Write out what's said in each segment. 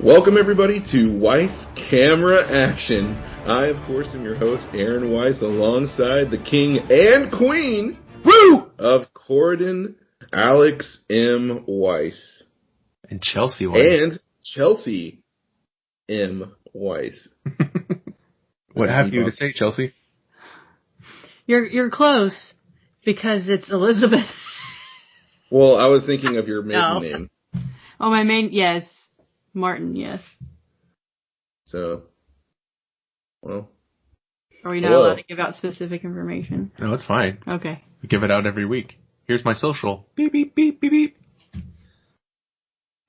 Welcome everybody to Weiss Camera Action. I, of course, am your host, Aaron Weiss, alongside the king and queen of Corydon, Alex M. Weiss. And Chelsea Weiss. And Chelsea M. Weiss. What have you to say, Chelsea? You're close, because it's Elizabeth. Well, I was thinking of your maiden name. Oh, my main, yes. Martin, yes. So, well. Are we not allowed to give out specific information? No, it's fine. Okay. We give it out every week. Here's my social. Beep, beep, beep, beep, beep.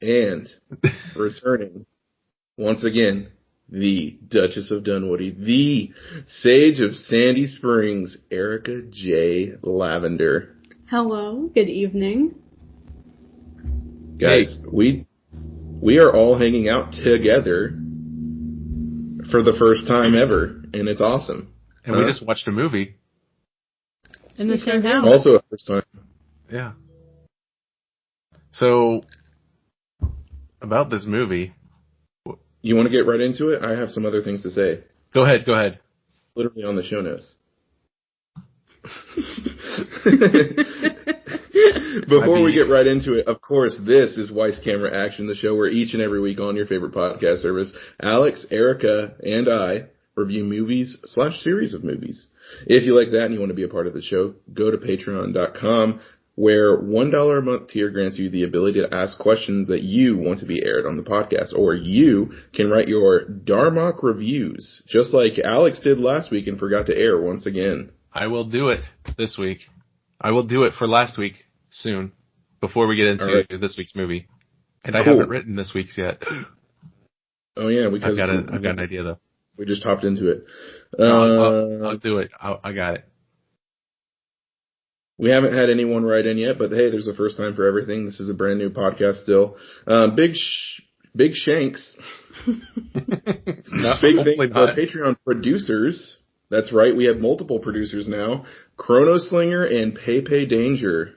And returning, once again, the Duchess of Dunwoody, the Sage of Sandy Springs, Erica J. Lavender. Hello, good evening. Guys, we are all hanging out together for the first time ever, and it's awesome. And we just watched a movie. In the same house. Also a first time. Yeah. So, about this movie. You want to get right into it? I have some other things to say. Go ahead. Literally on the show notes. Before we get right into it, of course, this is Weiss Camera Action, the show where each and every week on your favorite podcast service, Alex, Erica, and I review movies/series of movies. If you like that and you want to be a part of the show, go to patreon.com, where $1 a month tier grants you the ability to ask questions that you want to be aired on the podcast, or you can write your Darmok reviews, just like Alex did last week and forgot to air once again. I will do it this week. I will do it for last week soon, before we get into this week's movie. And I haven't written this week's yet. Oh yeah, because I've got an idea though. We just hopped into it. I'll do it. I got it. We haven't had anyone write in yet, but hey, there's a first time for everything. This is a brand new podcast still. Big Shanks. Big thing for our Patreon producers. That's right, we have multiple producers now. Chrono Slinger and Pepe Danger.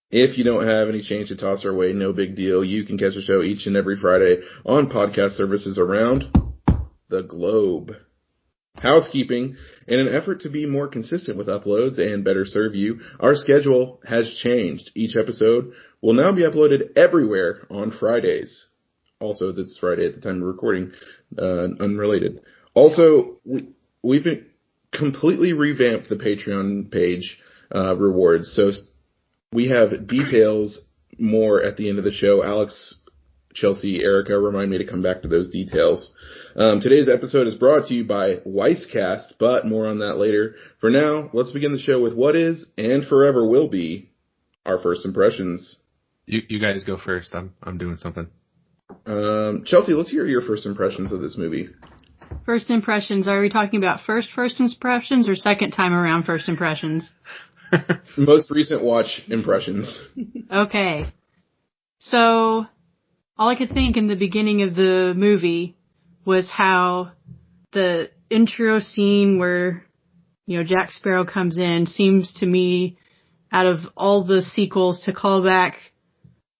If you don't have any change to toss our way, no big deal. You can catch the show each and every Friday on podcast services around the globe. Housekeeping. In an effort to be more consistent with uploads and better serve you, our schedule has changed. Each episode will now be uploaded everywhere on Fridays. Also, this is Friday at the time of recording, unrelated. Also, we've been completely revamped the Patreon page rewards. So we have details more at the end of the show. Alex, Chelsea, Erica, remind me to come back to those details. Today's episode is brought to you by Weisscast, but more on that later. For now, let's begin the show with what is and forever will be our first impressions. You guys go first. I'm doing something. Chelsea, let's hear your first impressions of this movie. First impressions, are we talking about first impressions or second time around first impressions? Most recent watch impressions. Okay. So, all I could think in the beginning of the movie was how the intro scene where, Jack Sparrow comes in seems to me, out of all the sequels, to call back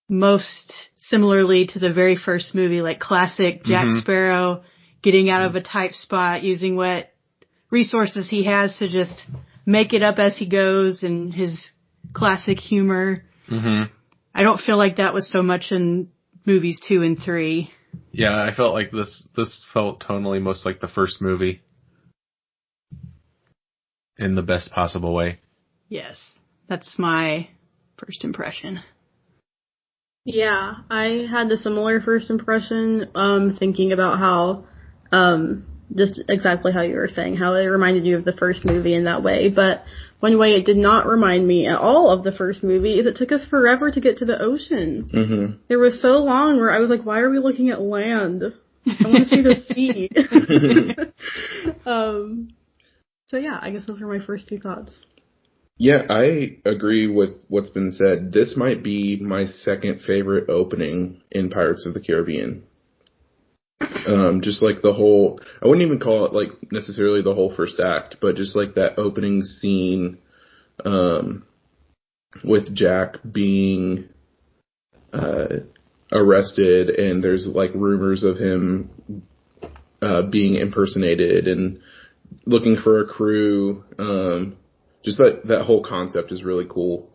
most similarly to the very first movie, like classic Jack Sparrow getting out of a tight spot, using what resources he has to just make it up as he goes, and his classic humor. Mm-hmm. I don't feel like that was so much in movies 2 and 3. Yeah, I felt like this felt tonally most like the first movie. In the best possible way. Yes, that's my first impression. Yeah, I had a similar first impression, thinking about how, just exactly how you were saying, how it reminded you of the first movie in that way. But one way it did not remind me at all of the first movie is it took us forever to get to the ocean. Mm-hmm. There was so long where I was like, why are we looking at land? I want to see the sea. So yeah, I guess those are my first two thoughts. Yeah, I agree with what's been said. This might be my second favorite opening in Pirates of the Caribbean. Just like the whole, I wouldn't even call it like necessarily the whole first act, but just like that opening scene, with Jack being, arrested, and there's like rumors of him being impersonated and looking for a crew. Just that whole concept is really cool.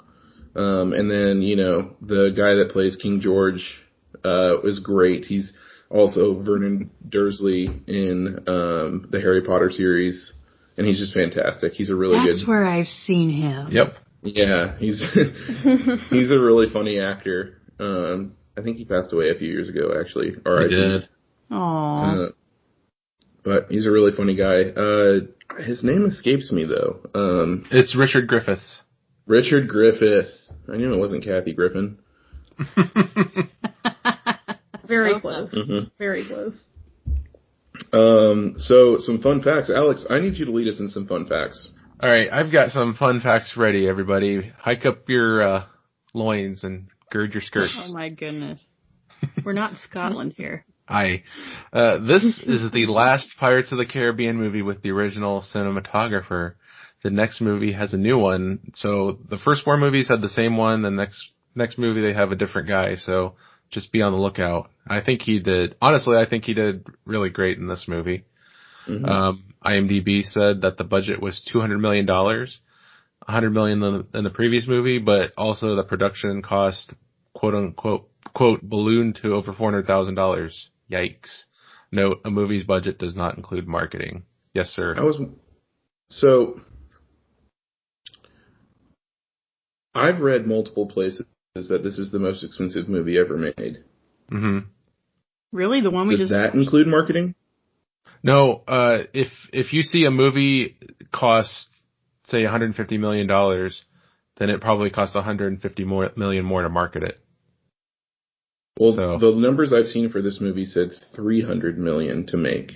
And then, the guy that plays King George is great. He's also Vernon Dursley in the Harry Potter series, and he's just fantastic. He's a really good... That's where I've seen him. Yep. Yeah, he's he's a really funny actor. I think he passed away a few years ago, actually. He did. Aww. But he's a really funny guy. His name escapes me, though. It's Richard Griffiths. Richard Griffith. I knew it wasn't Kathy Griffin. Very close. Mm-hmm. Very close. So some fun facts. Alex, I need you to lead us in some fun facts. All right, I've got some fun facts ready, everybody. Hike up your loins and gird your skirts. Oh my goodness. We're not in Scotland here. This is the last Pirates of the Caribbean movie with the original cinematographer. The next movie has a new one. So the first 4 movies had the same one. The next movie they have a different guy. So just be on the lookout. I think he did really great in this movie. Mm-hmm. IMDb said that the budget was $200 million, $100 million in the previous movie, but also the production cost, quote unquote, ballooned to over $400,000. Yikes. Note, a movie's budget does not include marketing. Yes, sir. I've read multiple places that this is the most expensive movie ever made. Mm-hmm. Really? The one we Does that include marketing? No, if you see a movie cost, say, $150 million, then it probably costs $150 million more to market it. Well, the numbers I've seen for this movie said $300 million to make.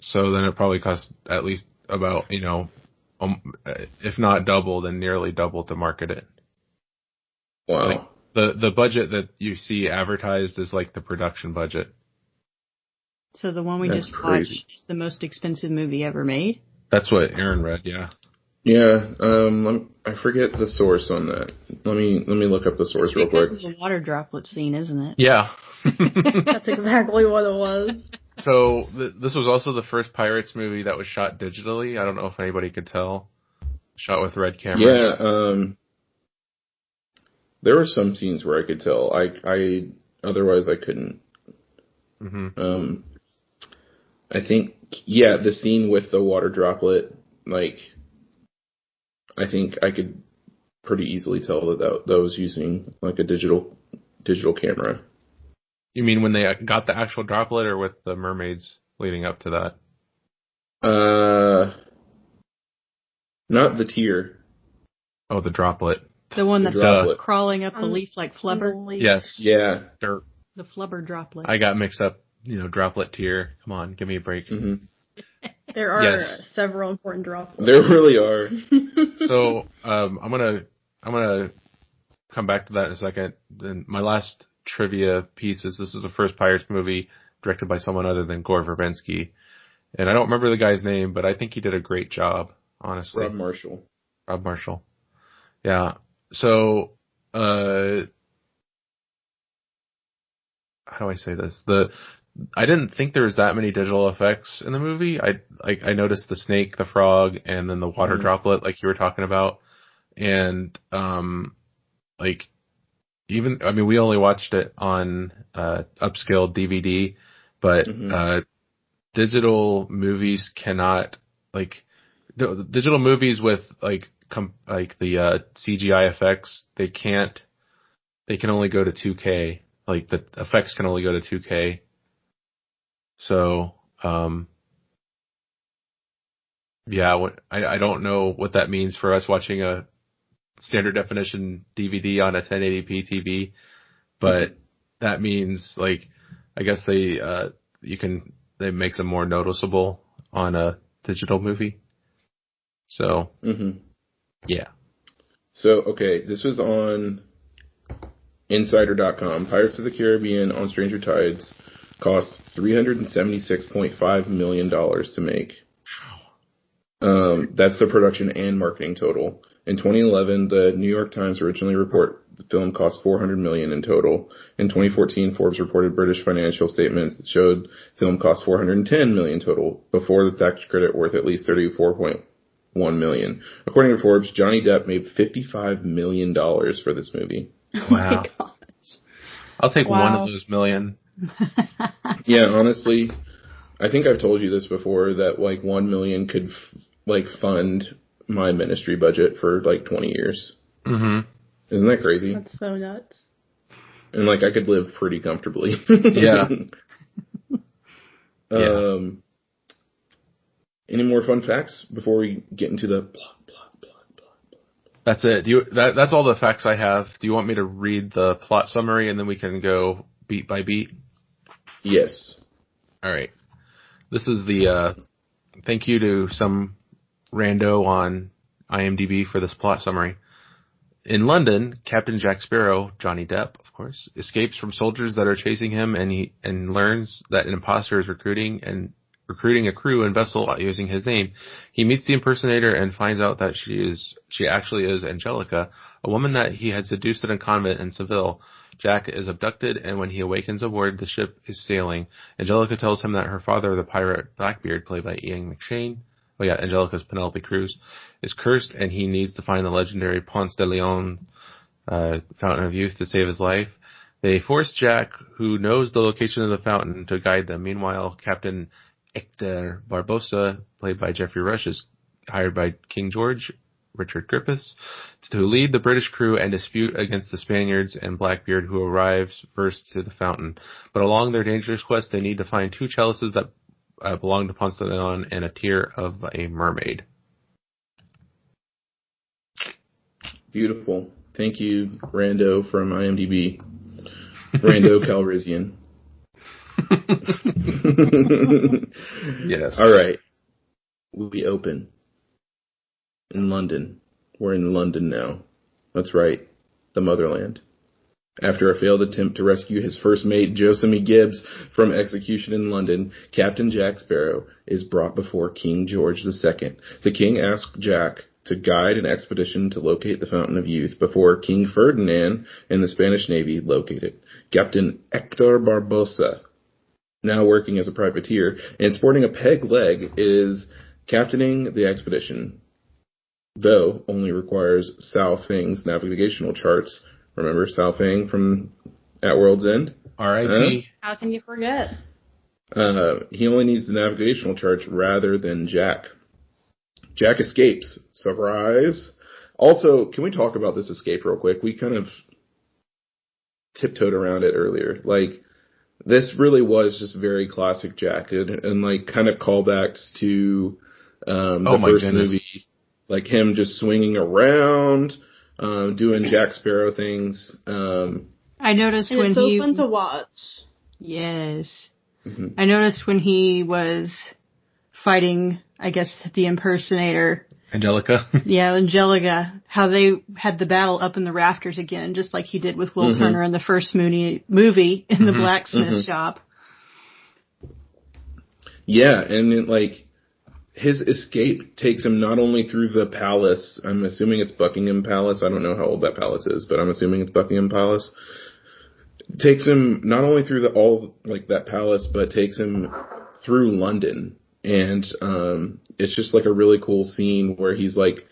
So then it probably costs at least about, if not double, then nearly double to market it. Wow. Like the budget that you see advertised is like the production budget. So the one we just watched is the most expensive movie ever made? That's what Aaron read, yeah. Yeah, I forget the source on that. Let me look up the source real quick. It's because of the water droplet scene, isn't it? Yeah. That's exactly what it was. So this was also the first Pirates movie that was shot digitally. I don't know if anybody could tell. Shot with red camera. Yeah, there were some scenes where I could tell. Otherwise I couldn't. Mm-hmm. I think, the scene with the water droplet, I think I could pretty easily tell that was using like a digital camera. You mean when they got the actual droplet, or with the mermaids leading up to that? Not the tear. Oh, the droplet. The one that's crawling up the leaf like flubber? Yes. Yeah. Dirt. The flubber droplet. I got mixed up, droplet tear. Come on, give me a break. Mm-hmm. There are several important droplets. There really are. So, I'm gonna come back to that in a second. Then my last trivia piece is this is the first Pirates movie directed by someone other than Gore Verbinski. And I don't remember the guy's name, but I think he did a great job, honestly. Rob Marshall. Yeah. So, how do I say this? I didn't think there was that many digital effects in the movie. I noticed the snake, the frog, and then the water droplet, like you were talking about. And, we only watched it on, upscaled DVD, but, digital movies cannot, digital movies with, the, CGI effects, they can only go to 2K. Like, the effects can only go to 2K. So, I don't know what that means for us watching a standard definition DVD on a 1080p TV, but that means, I guess they makes them more noticeable on a digital movie. So, yeah. So, okay, this was on Insider.com. Pirates of the Caribbean on Stranger Tides cost $376.5 million to make. That's the production and marketing total. In 2011, the New York Times originally reported the film cost $400 million in total. In 2014, Forbes reported British financial statements that showed film cost $410 million total, before the tax credit worth at least $34.1 million. According to Forbes, Johnny Depp made $55 million for this movie. Oh my gosh. I'll take one of those million. Yeah, honestly, I think I've told you this before, that like $1 million could fund my ministry budget for like 20 years. Mm-hmm. Isn't that crazy? That's so nuts. And like I could live pretty comfortably. Yeah. Any more fun facts before we get into the plot? That's it. That's all the facts I have. Do you want me to read the plot summary and then we can go beat by beat? Yes. All right. This is the thank you to some rando on IMDb for this plot summary. In London, Captain Jack Sparrow, Johnny Depp, of course, escapes from soldiers that are chasing him, and learns that an imposter is recruiting a crew and vessel using his name. He meets the impersonator and finds out that she actually is Angelica, a woman that he had seduced in a convent in Seville. Jack is abducted, and when he awakens aboard the ship is sailing, Angelica tells him that her father, the pirate Blackbeard, played by Ian McShane, Angelica's Penelope Cruz, is cursed, and he needs to find the legendary Ponce de Leon Fountain of Youth to save his life. They force Jack, who knows the location of the fountain, to guide them. Meanwhile, Captain Hector Barbosa, played by Jeffrey Rush, is hired by King George, Richard Griffiths, to lead the British crew and dispute against the Spaniards and Blackbeard, who arrives first to the fountain. But along their dangerous quest, they need to find two chalices that belong to Ponce de Leon and a tear of a mermaid. Beautiful. Thank you, Rando from IMDb. Rando Calrissian. Yes. All right. We open in London. We're in London now. That's right. The motherland. After a failed attempt to rescue his first mate, Josemie Gibbs, from execution in London, Captain Jack Sparrow is brought before King George II. The king asks Jack to guide an expedition to locate the Fountain of Youth before King Ferdinand and the Spanish Navy locate it. Captain Hector Barbosa, now working as a privateer and sporting a peg leg, is captaining the expedition, though only requires Sao Feng's navigational charts. Remember Sao Feng from At World's End? R.I.P. How can you forget? He only needs the navigational charts rather than Jack. Jack escapes. Surprise! Also, can we talk about this escape real quick? We kind of tiptoed around it earlier. Like, this really was just very classic Jack, and like kind of callbacks to the first movie, like him just swinging around, doing Jack Sparrow things. I noticed when it's so fun to watch. Yes. Mm-hmm. I noticed when he was fighting, I guess, the impersonator. Angelica. Yeah, Angelica. How they had the battle up in the rafters again, just like he did with Will Turner in the first movie in the blacksmith shop. Yeah, and it, like, his escape takes him not only through the palace, I'm assuming it's Buckingham Palace, I don't know how old that palace is, but I'm assuming it's Buckingham Palace. It takes him not only through that palace, but takes him through London. And it's just like a really cool scene where he's like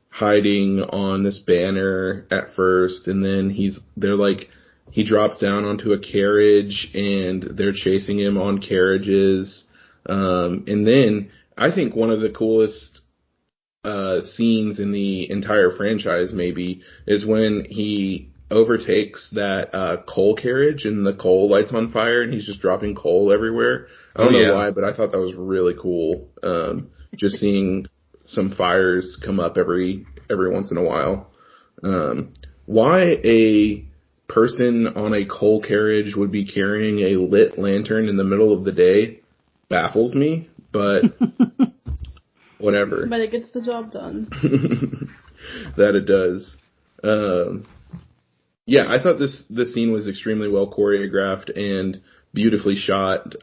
hiding on this banner at first, and then he drops down onto a carriage and they're chasing him on carriages. And then I think one of the coolest scenes in the entire franchise maybe is when he overtakes that coal carriage and the coal lights on fire and he's just dropping coal everywhere. I don't know why, but I thought that was really cool. Just seeing some fires come up every once in a while. Why a person on a coal carriage would be carrying a lit lantern in the middle of the day baffles me, but whatever. But it gets the job done. That it does. Yeah, I thought this scene was extremely well choreographed and beautifully shot.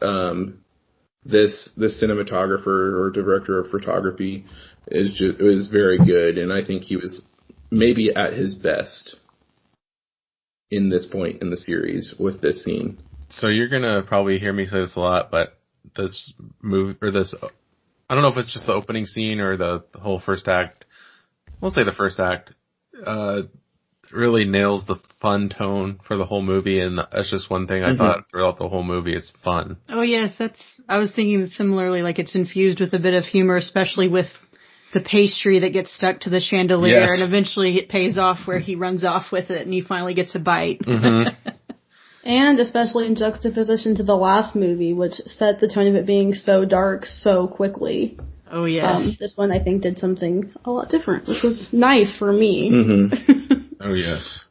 This cinematographer or director of photography it was very good, and I think he was maybe at his best in this point in the series with this scene. So you're gonna probably hear me say this a lot, but this movie, or this, I don't know if it's just the opening scene or the whole first act. We'll say the first act, really nails the fun tone for the whole movie, and that's just one thing I thought throughout the whole movie. It's fun. Oh yes, I was thinking similarly, like it's infused with a bit of humor, especially with the pastry that gets stuck to the chandelier, and eventually it pays off where he runs off with it and he finally gets a bite. And especially in juxtaposition to the last movie, which set the tone of it being so dark so quickly. Oh, yes. This one, I think, did something a lot different, which was nice for me. Oh, yes.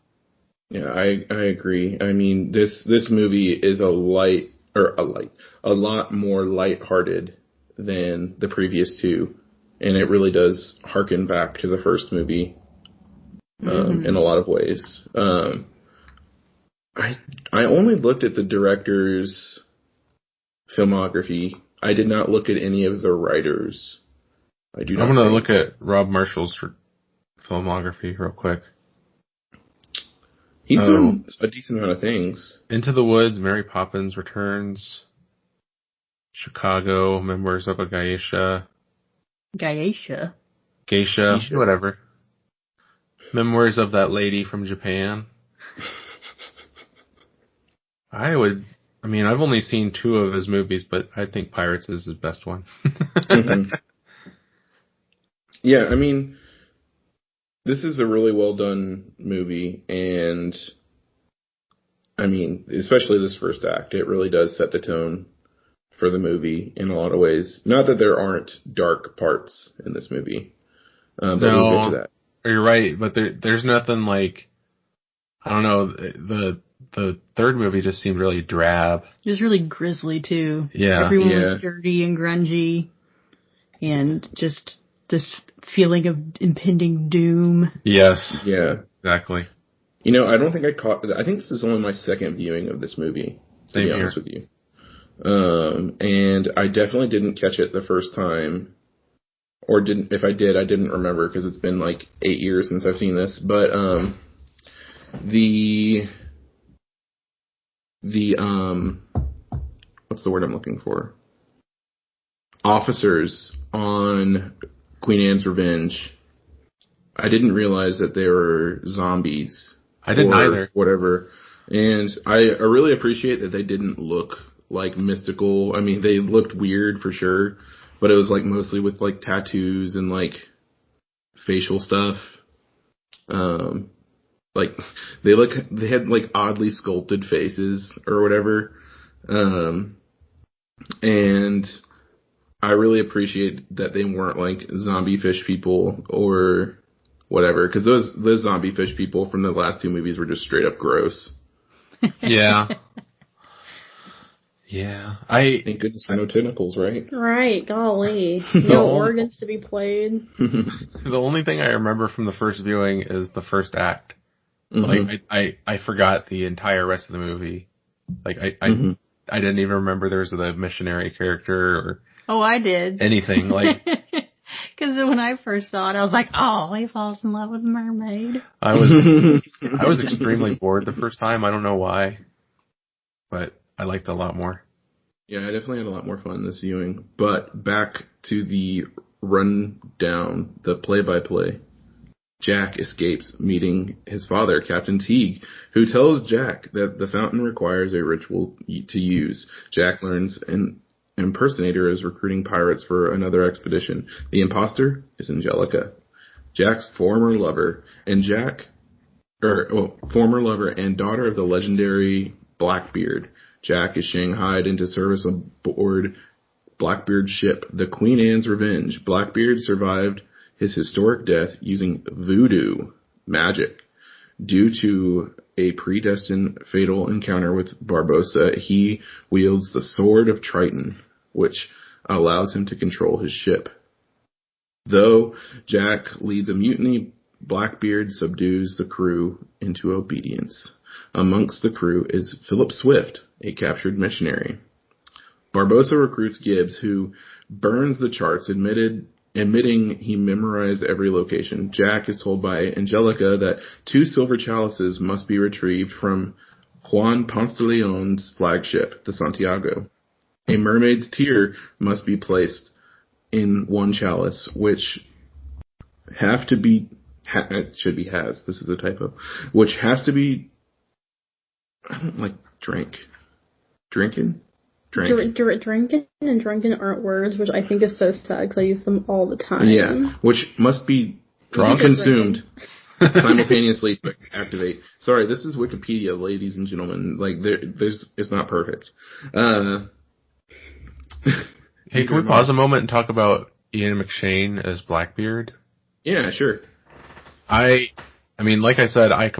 Yeah, I agree. I mean, this movie is a lot more lighthearted than the previous two. And it really does harken back to the first movie, in a lot of ways. I only looked at the director's filmography. I did not look at any of the writers. I'm going to look at Rob Marshall's filmography real quick. He's done a decent amount of things. Into the Woods, Mary Poppins Returns, Chicago, Memoirs of a Geisha, whatever. Memoirs of That Lady from Japan. I've only seen 2 of his movies, but I think Pirates is his best one. Yeah, I mean, this is a really well done movie, and I mean, especially this first act, it really does set the tone for the movie in a lot of ways. Not that there aren't dark parts in this movie, but we'll get to that. You're right, but there's nothing like, I don't know, the third movie just seemed really drab. It was really grisly too. Yeah. Everyone was dirty and grungy, and just this feeling of impending doom. Yes. Yeah. Exactly. You know, I think this is only my second viewing of this movie, to be honest with you. And I definitely didn't catch it the first time, if I did, I didn't remember because it's been like 8 years since I've seen this, but, what's the word I'm looking for? Officers on Queen Anne's Revenge. I didn't realize that they were zombies. I didn't either. Whatever. And I really appreciate that they didn't look like mystical. I mean, they looked weird for sure, but it was like mostly with like tattoos and like facial stuff. Like they had like oddly sculpted faces or whatever. And I really appreciate that they weren't like zombie fish people or whatever, because those zombie fish people from the last 2 movies were just straight up gross. Yeah. Yeah. Thank goodness for no tentacles, right? Right, golly. No organs to be played. The only thing I remember from the first viewing is the first act. Like, I forgot the entire rest of the movie. Like, I didn't even remember there was the missionary character or... Oh, I did. Anything, like... Because when I first saw it, I was like, oh, he falls in love with a mermaid. I was extremely bored the first time. I don't know why. But I liked it a lot more. Yeah, I definitely had a lot more fun this viewing. But back to the rundown, the play-by-play. Jack escapes, meeting his father, Captain Teague, who tells Jack that the fountain requires a ritual to use. Jack learns an impersonator is recruiting pirates for another expedition. The imposter is Angelica, Jack's former lover and daughter of the legendary Blackbeard. Jack is shanghaied into service aboard Blackbeard's ship, the Queen Anne's Revenge. Blackbeard survived his historic death using voodoo magic. Due to a predestined fatal encounter with Barbossa, he wields the Sword of Triton, which allows him to control his ship. Though Jack leads a mutiny, Blackbeard subdues the crew into obedience. Amongst the crew is Philip Swift, a captured missionary. Barbossa recruits Gibbs, who burns the charts admitting he memorized every location. Jack is told by Angelica that 2 silver chalices must be retrieved from Juan Ponce de Leon's flagship, the Santiago. A mermaid's tear must be placed in 1 chalice, which this is a typo, which has to be, I don't like drank. Drinking and drunken aren't words, which I think is so sad because I use them all the time. Yeah, which must be consumed simultaneously to activate. Sorry, this is Wikipedia, ladies and gentlemen. Like, it's not perfect. Hey, can we pause a moment and talk about Ian McShane as Blackbeard? Yeah, sure. I mean, like I said, I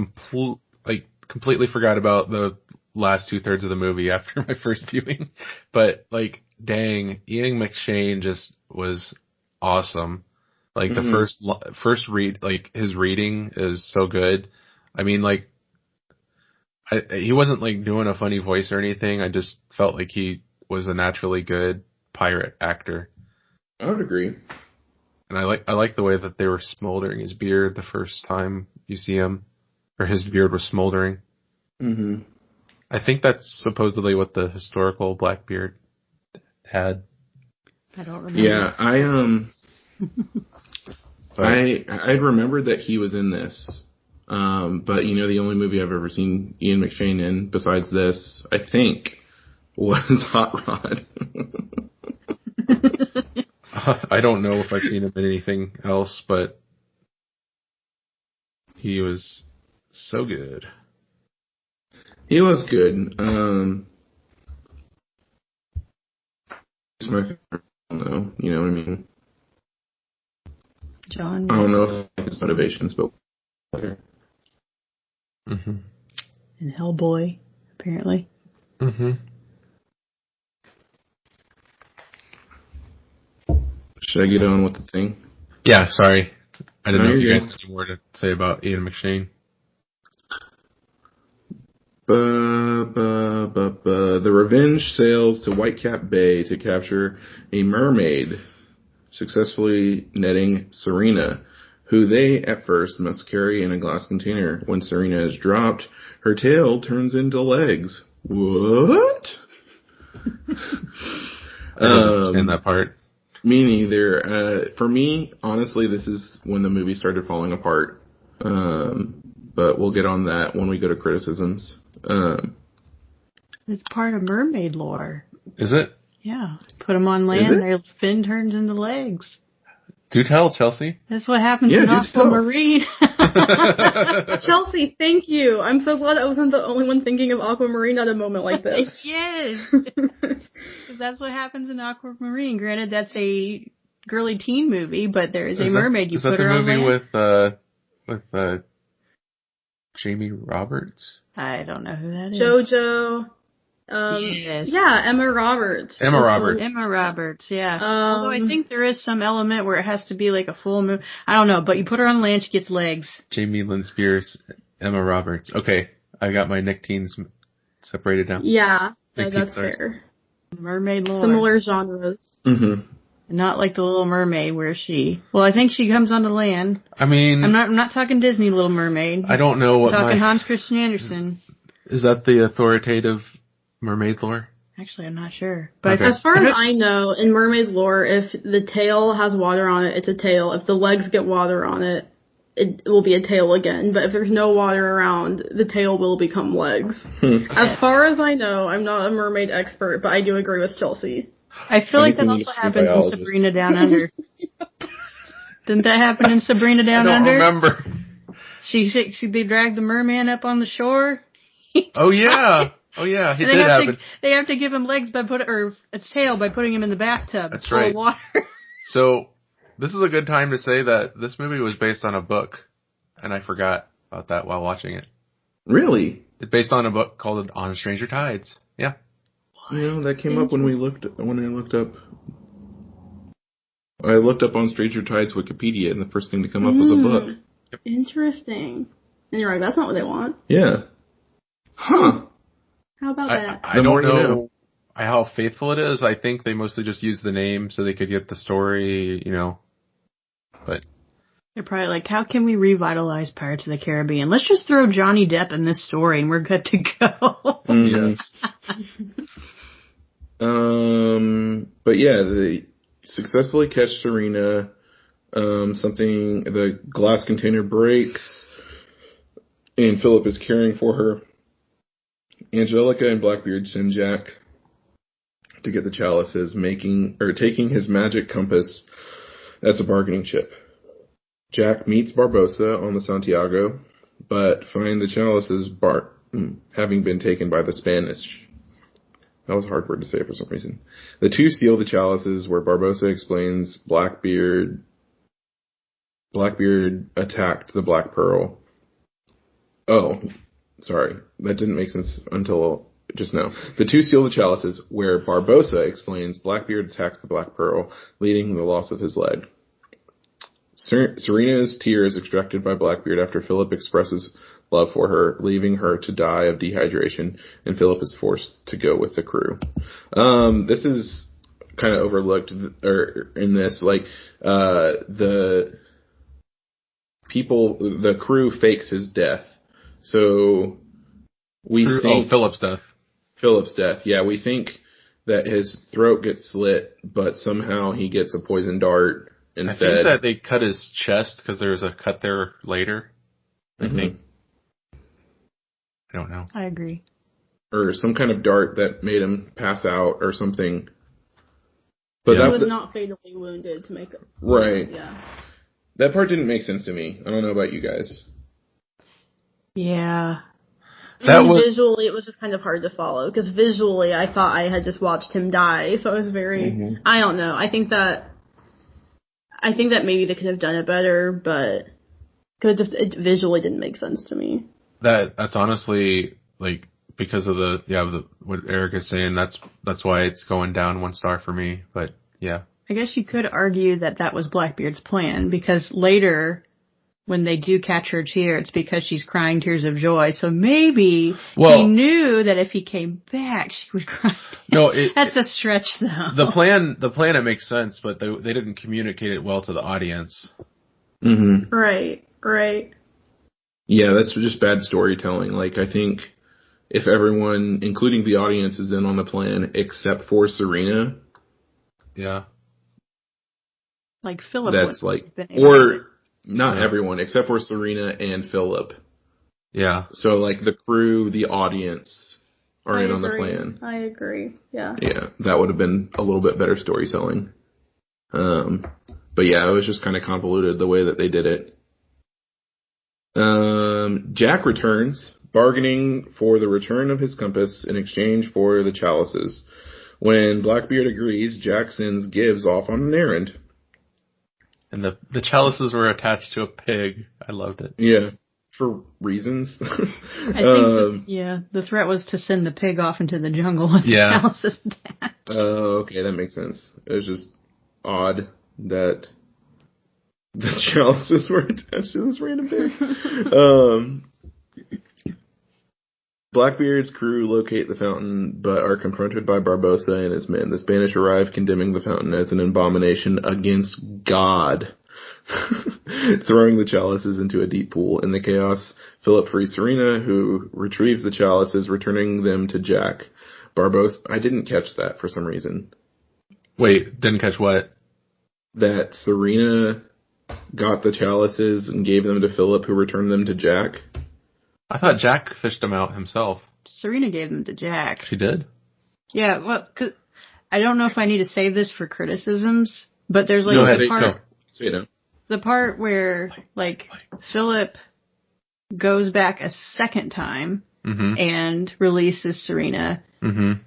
completely forgot about the last 2/3 of the movie after my first viewing. But, like, dang, Ian McShane just was awesome. Like, the first read, like, his reading is so good. I mean, like, he wasn't, like, doing a funny voice or anything. I just felt like he was a naturally good pirate actor. I would agree. And I like the way that they were smoldering his beard the first time you see him, or his beard was smoldering. Mm-hmm. I think that's supposedly what the historical Blackbeard had. I don't remember. Yeah, I remembered that he was in this. But you know, the only movie I've ever seen Ian McShane in besides this, I think, was Hot Rod. I don't know if I've seen him in anything else, but he was so good. He was good. It's my favorite, though. You know what I mean? John. I don't know if it's motivations, but. Mm-hmm. And Hellboy, apparently. Mm-hmm. Should I get on with the thing? Yeah, sorry. I didn't know if you guys good. had more to say about Ian McShane. The Revenge sails to Whitecap Bay to capture a mermaid, successfully netting Serena, who they at first must carry in a glass container. When Serena is dropped, her tail turns into legs. What? I don't understand that part. Me neither. For me, honestly, this is when the movie started falling apart. But we'll get on that when we go to criticisms. It's part of mermaid lore. Is it? Yeah. Put them on land, their fin turns into legs. Do tell, Chelsea. That's what happens in Aquamarine. Chelsea, thank you. I'm so glad I wasn't the only one thinking of Aquamarine at a moment like this. Yes. That's what happens in Aquamarine. Granted, that's a girly teen movie, but there is a mermaid. You put her on land. Is that the movie with Jamie Roberts? I don't know who that is. JoJo. Yes. Yeah, Emma Roberts, yeah. Although I think there is some element where it has to be like a full moon. I don't know, but you put her on land, she gets legs. Jamie Lynn Spears, Emma Roberts. Okay, I got my Nick Teens separated now. Yeah, that's fair. Mermaid lore. Similar genres. Mm-hmm. Not like the Little Mermaid, where I think she comes onto land. I mean, I'm not talking Disney Little Mermaid. I don't know what I'm talking Hans Christian Andersen. Is that the authoritative mermaid lore? Actually, I'm not sure. But okay. As far as I know, in mermaid lore, if the tail has water on it, it's a tail. If the legs get water on it, it will be a tail again. But if there's no water around, the tail will become legs. As far as I know, I'm not a mermaid expert, but I do agree with Chelsea. I feel like that also happens in Sabrina Down Under. Didn't that happen in Sabrina Down Under? I don't remember. They dragged the merman up on the shore. Oh yeah. Oh yeah, it did happen. They have to give him legs or its tail by putting him in the bathtub. That's full right. Of water. So this is a good time to say that this movie was based on a book, and I forgot about that while watching it. Really? It's based on a book called On Stranger Tides. Yeah. You know, that came up when I looked up. I looked up On Stranger Tides Wikipedia, and the first thing to come up was a book. Interesting. And you're right, that's not what they want. Yeah. Huh. How about that? I don't know how faithful it is. I think they mostly just used the name so they could get the story, But They're probably like, how can we revitalize Pirates of the Caribbean? Let's just throw Johnny Depp in this story and we're good to go. yes. But yeah, they successfully catch Serena. The glass container breaks, and Philip is caring for her. Angelica and Blackbeard send Jack to get the chalices, taking his magic compass as a bargaining chip. Jack meets Barbossa on the Santiago, but find the chalices having been taken by the Spanish. That was a hard word to say for some reason. The two steal the chalices, where Barbossa explains Blackbeard attacked the Black Pearl. Oh, sorry. That didn't make sense until just now. The two steal the chalices, where Barbossa explains Blackbeard attacked the Black Pearl, leading to the loss of his leg. Serena's tear is extracted by Blackbeard after Philip expresses love for her, leaving her to die of dehydration, and Philip is forced to go with the crew. This is kind of overlooked, in this, the crew fakes his death. So we think Philip's death. Philip's death. Yeah, we think that his throat gets slit, but somehow he gets a poison dart instead. I think that they cut his chest because there's a cut there later. I think. I don't know. I agree. Or some kind of dart that made him pass out or something. But he was not fatally wounded to make it. Right. Yeah. That part didn't make sense to me. I don't know about you guys. Yeah. Visually, it was just kind of hard to follow, because visually I thought I had just watched him die, so it was very, I don't know. I think that maybe they could have done it better, but it visually didn't make sense to me. That's honestly, because of what Eric is saying, that's why it's going down 1 star for me, but yeah. I guess you could argue that was Blackbeard's plan, because later, when they do catch her tear, it's because she's crying tears of joy. So maybe he knew that if he came back, she would cry. No, that's a stretch, though. The plan, it makes sense, but they didn't communicate it well to the audience. Mm-hmm. Right. Yeah, that's just bad storytelling. I think if everyone, including the audience, is in on the plan except for Serena. Yeah. Philip. That's not everyone, except for Serena and Philip. Yeah. So, the crew, the audience are in on the plan. I agree, yeah. Yeah, that would have been a little bit better storytelling. But yeah, it was just kind of convoluted the way that they did it. Jack returns, bargaining for the return of his compass in exchange for the chalices. When Blackbeard agrees, Jack sends Gibbs off on an errand. And the chalices were attached to a pig. I loved it. Yeah, for reasons. I think the threat was to send the pig off into the jungle with the chalices attached. Oh, okay, that makes sense. It was just odd that the chalices were attached to this random pig. Blackbeard's crew locate the fountain, but are confronted by Barbossa and his men. The Spanish arrive, condemning the fountain as an abomination against God, throwing the chalices into a deep pool. In the chaos, Philip frees Serena, who retrieves the chalices, returning them to Jack. Barbossa, I didn't catch that for some reason. Wait, didn't catch what? That Serena got the chalices and gave them to Philip, who returned them to Jack. I thought Jack fished them out himself. Serena gave them to Jack. She did? Yeah, well, 'cause I don't know if I need to save this for criticisms, but there's the part where, Philip goes back a second time and releases Serena,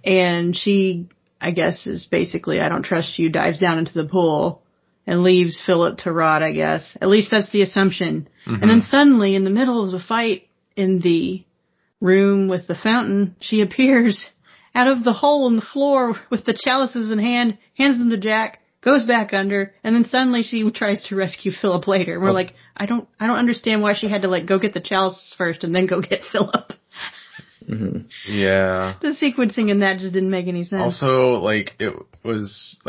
and she, I guess, is basically, I don't trust you, dives down into the pool and leaves Philip to rot, I guess. At least that's the assumption. And then suddenly, in the middle of the fight, in the room with the fountain, she appears out of the hole in the floor with the chalices in hand, hands them to Jack, goes back under, and then suddenly she tries to rescue Philip later. And we're like, I don't understand why she had to go get the chalices first and then go get Philip. Yeah. The sequencing in that just didn't make any sense. Also, it was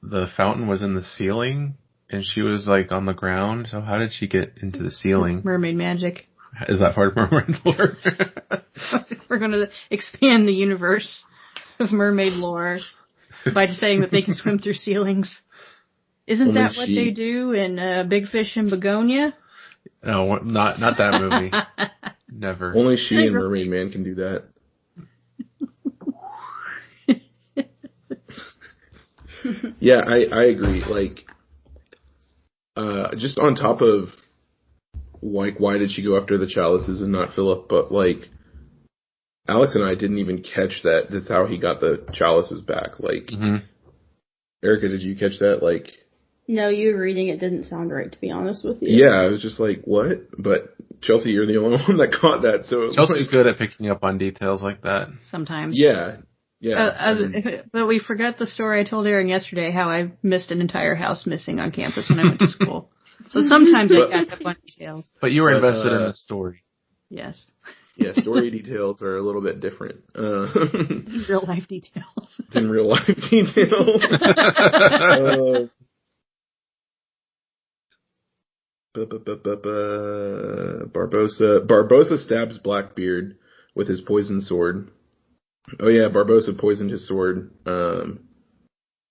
the fountain was in the ceiling. And she was like on the ground, so how did she get into the ceiling? Mermaid magic. Is that part of mermaid lore? We're going to expand the universe of mermaid lore by saying that they can swim through ceilings. Isn't that what they do in Big Fish in Begonia? No, not that movie. Never. Only she and Mermaid Man can do that. Yeah, I agree. Like, just on top of, like, why did she go after the chalices and not Philip? But, like, Alex and I didn't even catch that. That's how he got the chalices back. Like, Erica, did you catch that? Like, no, you reading it didn't sound right, to be honest with you. Yeah, I was just like, what? But Chelsea, you're the only one that caught that. So Chelsea's good at picking up on details like that. Sometimes. Yeah. But we forgot the story I told Aaron yesterday, how I missed an entire house missing on campus when I went to school. So sometimes I catch up on details. But you were invested in the story. Yes. Yeah, story details are a little bit different. Real life details. Than real life detail. Barbossa stabs Blackbeard with his poison sword. Oh yeah, Barbossa poisoned his sword.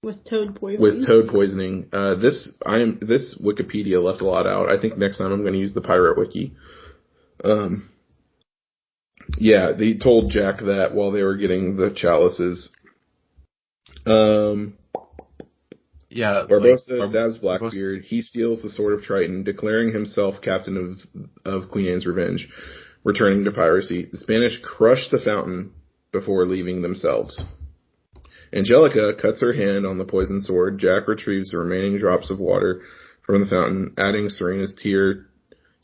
With toad poisoning. With toad poisoning. This Wikipedia left a lot out. I think next time I'm going to use the pirate wiki. Yeah, they told Jack that while they were getting the chalices. Yeah, Barbossa stabs Blackbeard. He steals the sword of Triton, declaring himself captain of Queen Anne's Revenge, returning to piracy. The Spanish crush the fountain before leaving themselves. Angelica cuts her hand on the poisoned sword. Jack retrieves the remaining drops of water from the fountain, adding Serena's tear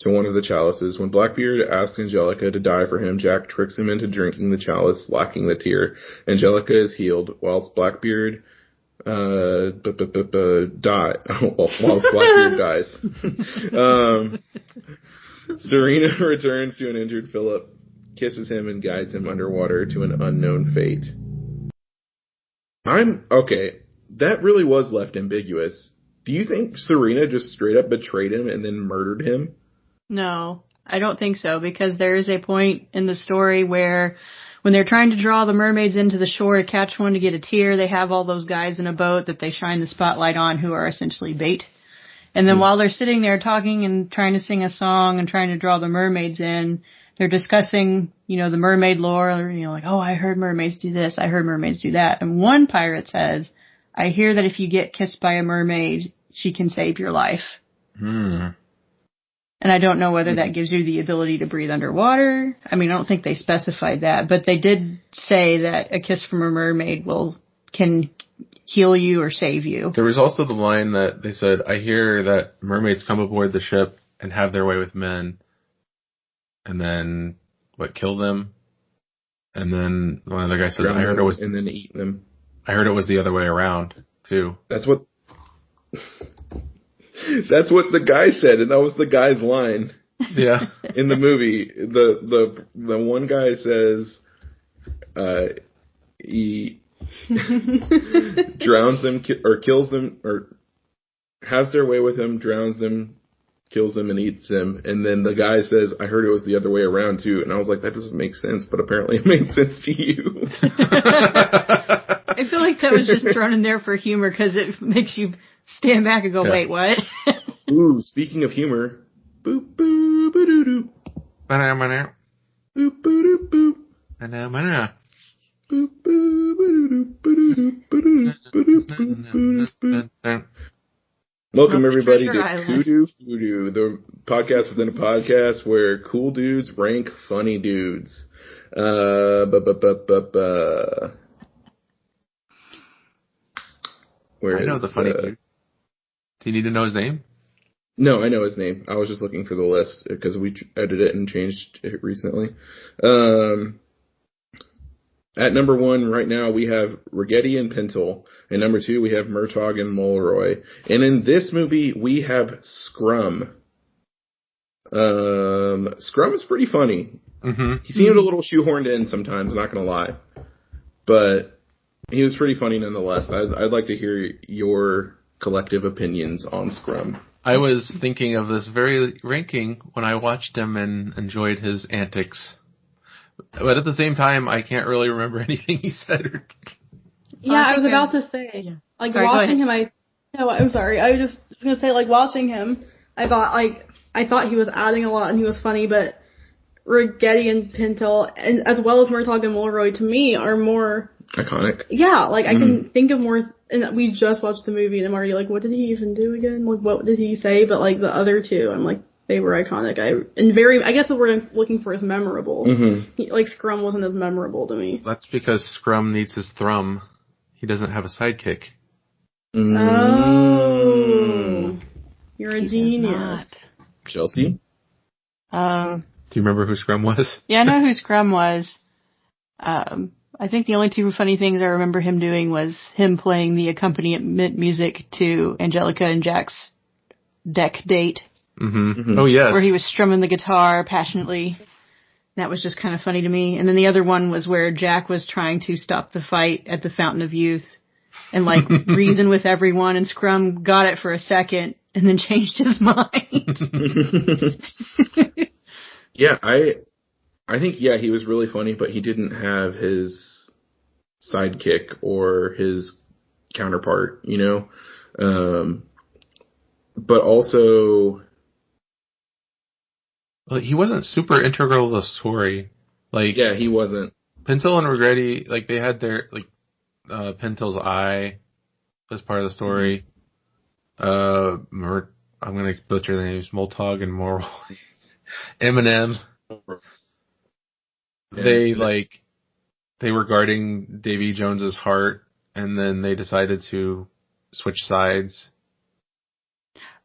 to one of the chalices. When Blackbeard asks Angelica to die for him, Jack tricks him into drinking the chalice, lacking the tear. Angelica is healed, whilst Blackbeard whilst Blackbeard dies. Serena returns to an injured Philip, kisses him, and guides him underwater to an unknown fate. Okay, that really was left ambiguous. Do you think Serena just straight up betrayed him and then murdered him? No, I don't think so, because there is a point in the story where when they're trying to draw the mermaids into the shore to catch one to get a tear, they have all those guys in a boat that they shine the spotlight on who are essentially bait. And then while they're sitting there talking and trying to sing a song and trying to draw the mermaids in, they're discussing, the mermaid lore, like, oh, I heard mermaids do this, I heard mermaids do that. And one pirate says, I hear that if you get kissed by a mermaid, she can save your life. And I don't know whether that gives you the ability to breathe underwater. I mean, I don't think they specified that, but they did say that a kiss from a mermaid can heal you or save you. There was also the line that they said, I hear that mermaids come aboard the ship and have their way with men. And then, kill them? And then one other guy says, I heard it was... And then eat them. I heard it was the other way around, too. That's what the guy said, and that was the guy's line. Yeah. In the movie, the one guy says, he drowns them, or kills them, or has their way with him, drowns them, kills them, and eats them. And then the guy says, I heard it was the other way around, too. And I was like, that doesn't make sense, but apparently it made sense to you. I feel like that was just thrown in there for humor, because it makes you stand back and go, wait, what? Ooh, speaking of humor. Boop, boop, ba-doo-doo. Ba-na-ba-na. Boop, boop, boop. Ba-na-ba-na. Boop, boop, ba-doo-doo, ba-doo-doo, ba-doo-doo, ba-doo-doo, ba-doo-doo, ba-doo-doo. Welcome everybody to Kudu Fudu, the podcast within a podcast where cool dudes rank funny dudes. I know the funny dude. Do you need to know his name? No, I know his name. I was just looking for the list because we edited it and changed it recently. At number 1 right now we have Rigetti and Pintle. And number 2 we have Murtaugh and Mulroy. And in this movie we have Scrum. Scrum is pretty funny. Mm-hmm. He seemed a little shoehorned in sometimes, not gonna lie. But he was pretty funny nonetheless. I'd like to hear your collective opinions on Scrum. I was thinking of this very ranking when I watched him and enjoyed his antics. But at the same time, I can't really remember anything he said. Yeah, I was about to say, like, sorry, watching him, I'm sorry, I was just gonna say, like, watching him, I thought he was adding a lot and he was funny, but Rigetti and Pintel, and as well as Murtaugh and Mulroy, to me, are more iconic. Yeah, like, I can think of more, and we just watched the movie, and I'm already like, what did he even do again? Like, what did he say? But, like, the other two, I'm like, they were iconic. I guess the word I'm looking for is memorable. Like, Scrum wasn't as memorable to me. That's because Scrum needs his thrum. He doesn't have a sidekick. Oh. You're a genius. Chelsea? Do you remember who Scrum was? Yeah, I know who Scrum was. I think the only two funny things I remember him doing was him playing the accompaniment music to Angelica and Jack's deck date. Oh, yes. Where he was strumming the guitar passionately. That was just kind of funny to me. And then the other one was where Jack was trying to stop the fight at the Fountain of Youth and, like, reason with everyone, and Scrum got it for a second and then changed his mind. Yeah, I think, he was really funny, but he didn't have his sidekick or his counterpart, you know? But also... Well, he wasn't super integral to the story. Like, yeah, he wasn't. Pintel and Rigetti, like, they had their, like, Pintel's eye as part of the story. I'm gonna butcher the names, Moltog and Moral. Eminem. They were guarding Davy Jones's heart, and then they decided to switch sides.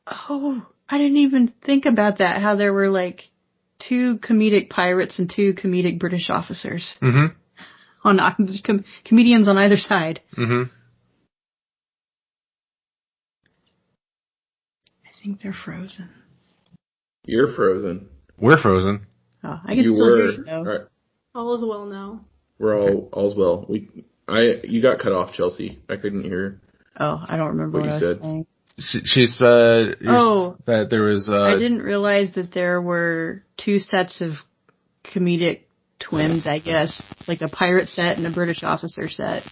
Oh, I didn't even think about that, how there were, like, 2 comedic pirates and 2 comedic British officers. Comedians on either side. I think they're frozen. You're frozen. We're frozen. Oh, I can still hear you, though. All right. All is well now. We're all's well. You got cut off, Chelsea. I couldn't hear. Oh, I don't remember what you I was said. saying. She said that there was... I didn't realize that there were 2 sets of comedic twins, I guess. Like a pirate set and a British officer set.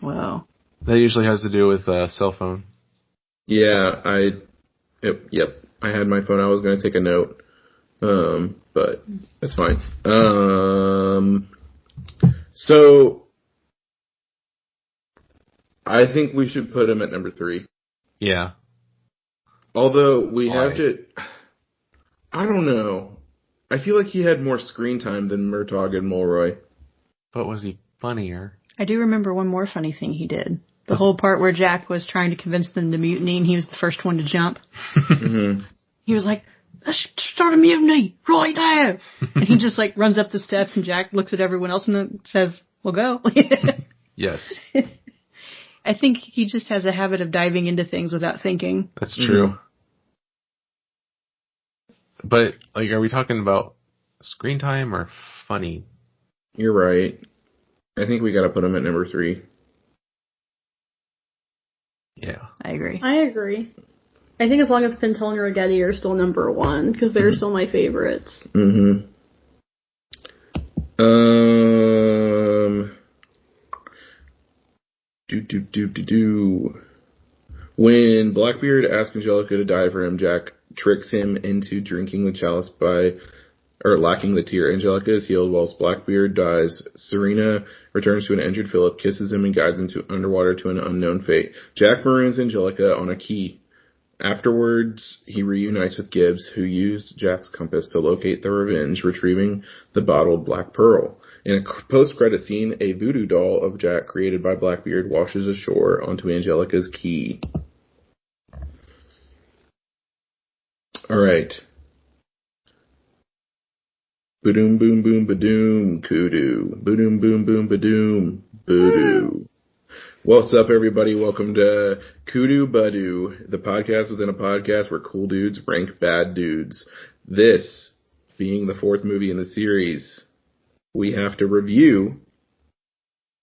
Wow. That usually has to do with cell phone. Yeah, Yep. I had my phone. I was going to take a note. But that's fine. So I think we should put him at number 3. Yeah. Although we have to, I don't know. I feel like he had more screen time than Murtaugh and Mulroy. But was he funnier? I do remember one more funny thing he did. The whole part where Jack was trying to convince them to mutiny and he was the first one to jump. He was like, let's start a mutiny right now. And he just, like, runs up the steps and Jack looks at everyone else and then says, we'll go. Yes. I think he just has a habit of diving into things without thinking. That's true. But, like, are we talking about screen time or funny? You're right. I think we gotta put him at number 3. Yeah. I agree. I think as long as Pintel and Rigetti are still number 1, because they're still my favorites. When Blackbeard asks Angelica to die for him, Jack tricks him into drinking the chalice lacking the tear. Angelica is healed whilst Blackbeard dies. Serena returns to an injured Philip, kisses him, and guides him underwater to an unknown fate. Jack maroons Angelica on a key. Afterwards, he reunites with Gibbs, who used Jack's compass to locate the Revenge, retrieving the bottled Black Pearl. In a post-credit scene, a voodoo doll of Jack created by Blackbeard washes ashore onto Angelica's key. Alright. Ba-doom boom boom ba-doom, kudu. Ba-doom boom boom ba-doom, voodoo. What's up, everybody? Welcome to Kudu Badu, the podcast within a podcast where cool dudes rank bad dudes. This being the 4th movie in the series, we have to review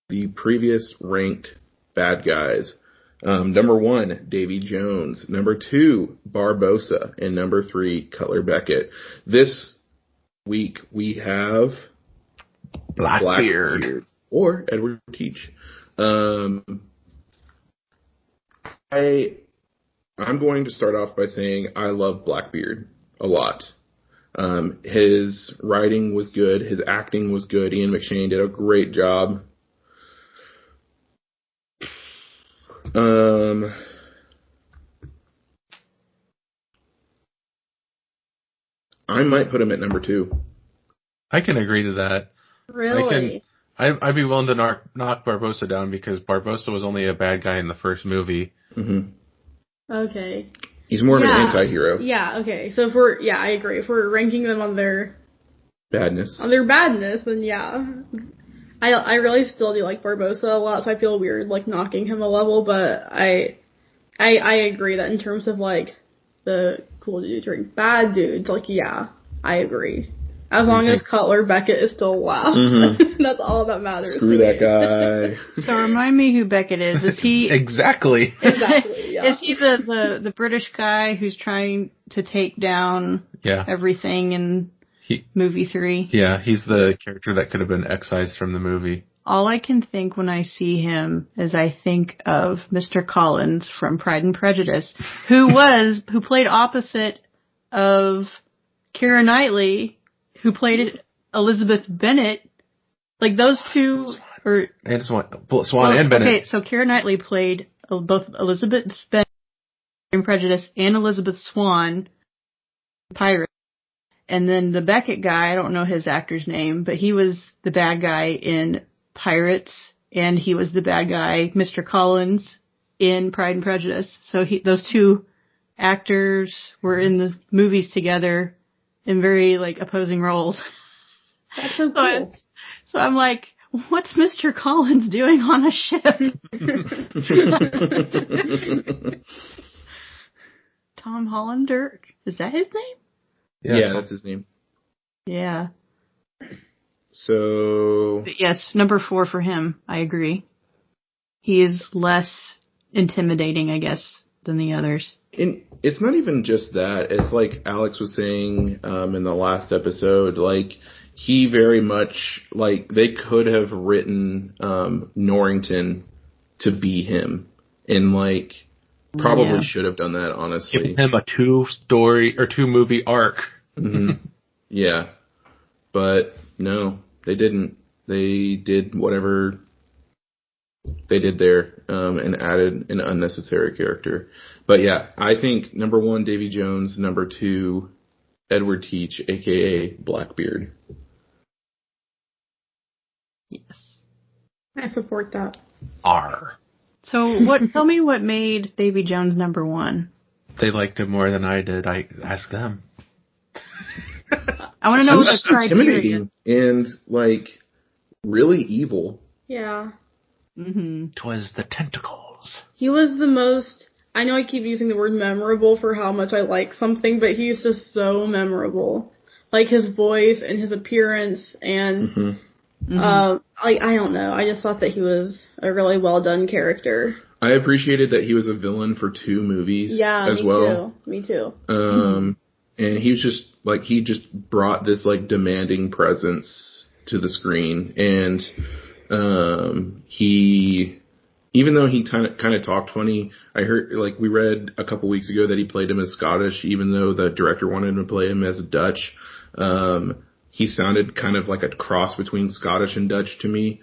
the previous ranked bad guys. Number 1, Davy Jones. Number 2, Barbossa. And number 3, Cutler Beckett. This week we have Blackbeard. Or Edward Teach. I'm going to start off by saying I love Blackbeard a lot. His writing was good. His acting was good. Ian McShane did a great job. I might put him at number 2. I can agree to that. Really? I'd be willing to knock Barbossa down because Barbossa was only a bad guy in the first movie. Mm-hmm. Okay. He's more of an anti-hero. Yeah, okay. So I agree. If we're ranking them on their badness, then yeah. I really still do like Barbossa a lot, so I feel weird like knocking him a level, but I agree that in terms of like the cool dudes drink bad dudes, like yeah, I agree. As long as Cutler Beckett is still alive, that's all that matters. Screw that guy. So remind me who Beckett is. Is he exactly? Yeah. Is he the British guy who's trying to take down everything in movie 3? Yeah, he's the character that could have been excised from the movie. All I can think when I see him is I think of Mr. Collins from Pride and Prejudice, who played opposite of Keira Knightley, who played Elizabeth Bennet. Like those two, and Swan and Bennett. Okay, so Keira Knightley played both Elizabeth Bennet in Prejudice and Elizabeth Swan in Pirates. And then the Beckett guy, I don't know his actor's name, but he was the bad guy in Pirates, and he was the bad guy, Mr. Collins, in Pride and Prejudice. So those two actors were in the movies together in very, like, opposing roles. That's so cool. So I'm like, what's Mr. Collins doing on a ship? Tom Hollander? Is that his name? Yeah, that's his name. Yeah. So... But yes, number 4 for him. I agree. He is less intimidating, I guess, than the others. And it's not even just that. It's like Alex was saying in the last episode, like, he very much, like, they could have written Norrington to be him. And, like, probably should have done that, honestly. Give him a 2-movie arc. Mm-hmm. Yeah. But, no, they didn't. They did whatever they did there and added an unnecessary character. But yeah, I think number 1, Davy Jones. Number 2, Edward Teach, a.k.a. Blackbeard. Yes. I support that. R. So tell me what made Davy Jones number 1? They liked him more than I did. I asked them. I want to know what the criteria. Intimidating and, like, really evil. Yeah. Mm-hmm. 'Twas the tentacles. He was the most, I know I keep using the word memorable for how much I like something, but he's just so memorable. Like his voice and his appearance and, I don't know. I just thought that he was a really well done character. I appreciated that he was a villain for 2 movies as well. Me too. And he was just, like, he just brought this, like, demanding presence to the screen. And, even though he kind of talked funny, I heard, like, we read a couple weeks ago that he played him as Scottish, even though the director wanted him to play him as Dutch. He sounded kind of like a cross between Scottish and Dutch to me.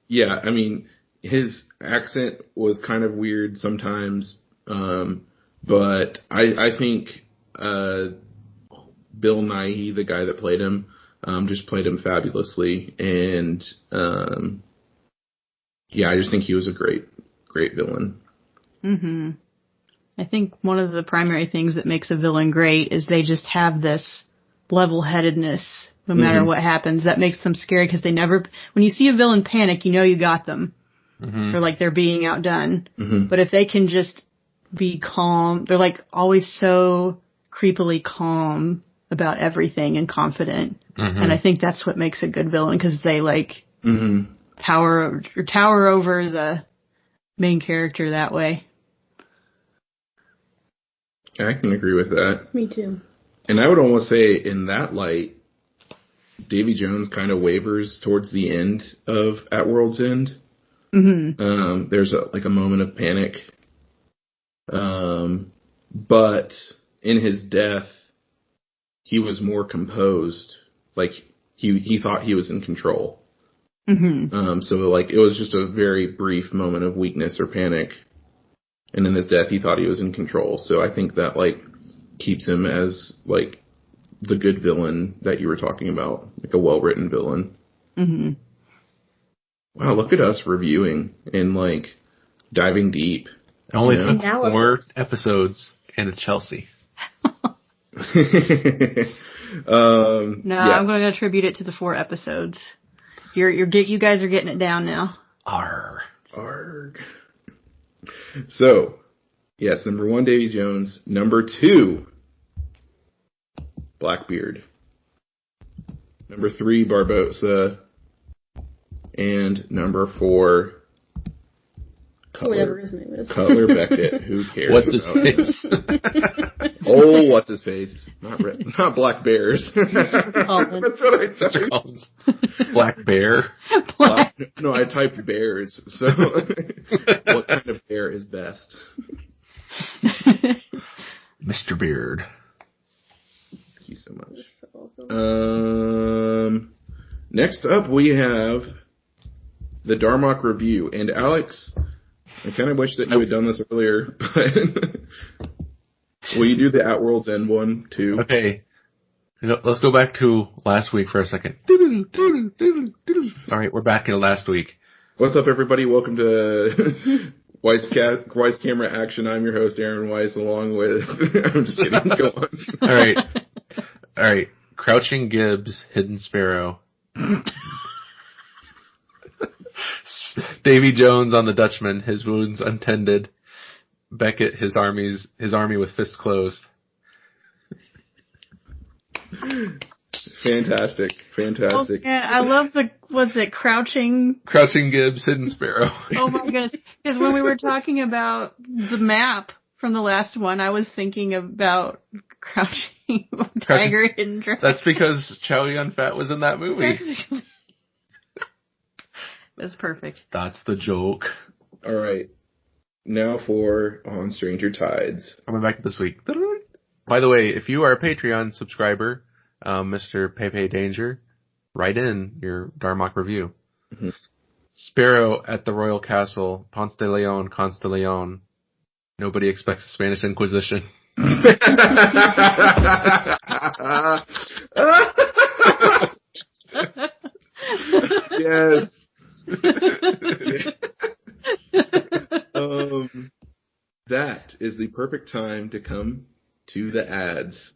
Yeah, I mean, his accent was kind of weird sometimes, but I think Bill Nighy, the guy that played him, just played him fabulously, and I just think he was a great villain. Mm-hmm. I think one of the primary things that makes a villain great is they just have this level-headedness no matter what happens. That makes them scary because when you see a villain panic, you know you got them. Or like they're being outdone. But if they can just be calm, they're like always so creepily calm about everything and confident. Mm-hmm. And I think that's what makes a good villain, because they tower over the main character that way. I can agree with that. Me too. And I would almost say in that light, Davy Jones kind of wavers towards the end of At World's End. Mm-hmm. There's a moment of panic. But in his death, he was more composed. Like, he thought he was in control. Mm-hmm. So it was just a very brief moment of weakness or panic. And in his death, he thought he was in control. So I think that, keeps him as, the good villain that you were talking about. Like a well-written villain. Mm-hmm. Wow, look at us reviewing and, diving deep. It only took 4 episodes and a Chelsea. No, yes. I'm going to attribute it to the 4 episodes. You guys are getting it down now. Arg. So, yes, number 1, Davy Jones. Number 2, Blackbeard. Number 3, Barbossa. And number 4, Cutler. Whatever his name is. Cutler Beckett. Who cares? What's his face? Oh, what's his face? Not Black Bears. That's what I typed. Black Bear? No, I typed bears. So, what kind of bear is best? Mr. Beard. Thank you so much. Next up we have the Darmok Review. And Alex, I kind of wish that you had done this earlier, but will you do the At World's End one too? Okay. Let's go back to last week for a second. All right, we're back in last week. What's up, everybody? Welcome to Weiss Camera Action. I'm your host, Aaron Weiss, along with... I'm just kidding. Go on. All right. Crouching Gibbs, Hidden Sparrow. Davy Jones on the Dutchman, his wounds untended. Beckett, his army with fists closed. Fantastic. Oh, man, I love Crouching Gibbs, Hidden Sparrow. Oh my goodness. Because when we were talking about the map from the last one, I was thinking about Crouching Tiger, Hidden Dragon. That's because Chow Yun-Fat was in that movie. That's perfect. That's the joke. All right. Now for On Stranger Tides. Coming back this week. By the way, if you are a Patreon subscriber, Mr. Pepe Danger, write in your Darmok review. Mm-hmm. Sparrow at the Royal Castle, Ponce de Leon, Conce de Leon. Nobody expects the Spanish Inquisition. Yes. That is the perfect time to come to the ads.